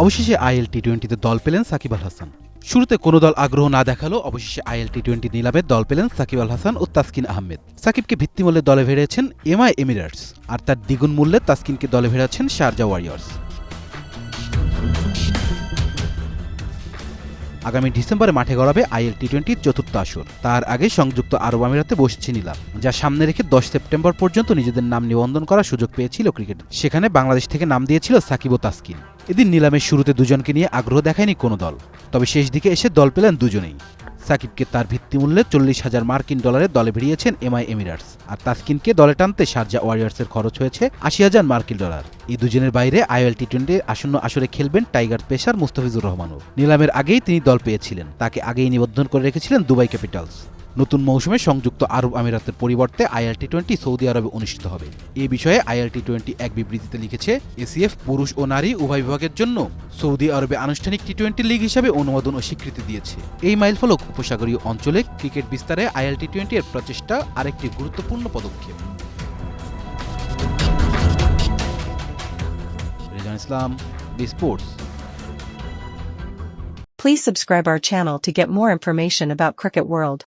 অবশেষে আইএল টি-20তে দল পেলেন সাকিব আল হাসান। শুরুতে কোনো দল আগ্রহ না দেখালেও অবশেষে আইএল টি-20 নিলামে দল পেলেন সাকিব আল হাসান ও তাসকিন আহমেদ। সাকিবকে ভিত্তিমূল্যে দলে ভেড়েছেন এমআই এমিরেটস, আর তার দ্বিগুণ মূল্যে তাসকিনকে দলে ভেড়াচ্ছেন শারজা ওয়ারিয়র্স। আগামী ডিসেম্বরে মাঠে গড়াবে আইএল টি-20 চতুর্থ আসর। তার আগে সংযুক্ত আরব আমিরাতে বসছে নিলাম, যা সামনে রেখে 10 সেপ্টেম্বর পর্যন্ত নিজেদের নাম নিবন্ধন করার সুযোগ পেয়েছিল ক্রিকেট। সেখানে বাংলাদেশ থেকে নাম দিয়েছিল সাকিব ও তাসকিন। এদিন নিলামের শুরুতে দুজনকে নিয়ে আগ্রহ দেখায়নি কোনো দল, তবে শেষ দিকে এসে দল পেলেন দুজনেই। সাকিবকে তার ভিত্তিমূল্যে $40,000 দলে ভিড়িয়েছেন এমআই এমিরেটস, আর তাসকিনকে দলে টানতে শারজা ওয়ারিয়র্সের খরচ হয়েছে $80,000। এই দুজনের বাইরে আইএল টি-20 আসন্ন আসরে খেলবেন টাইগার পেসার মুস্তাফিজুর রহমানও। নিলামের আগেই তিনি দল পেয়েছিলেন, তাকে আগেই নিবন্ধন করে রেখেছিলেন দুবাই ক্যাপিটালস। নতুন মৌসুমে সংযুক্ত আরব আমিরাতের পরিবর্তে আইএল টি-20 সৌদি আরবে অনুষ্ঠিত হবে। এ বিষয়ে আইএল টি-20 এক বিবৃতিতে লিখেছে, এসিএফ পুরুষ ও নারী উভয় বিভাগের জন্য সৌদি আরবে আনুষ্ঠানিক টি-20 লিগ হিসাবে অনুমোদন ও স্বীকৃতি দিয়েছে। এই মাইলফলক উপসাগরীয় অঞ্চলে ক্রিকেট বিস্তারে আইএল টি-20 এর প্রচেষ্টা আরেকটি গুরুত্বপূর্ণ পদক্ষেপ। Rezan Islam, B Sports. Please subscribe our channel to get more information about Cricket World.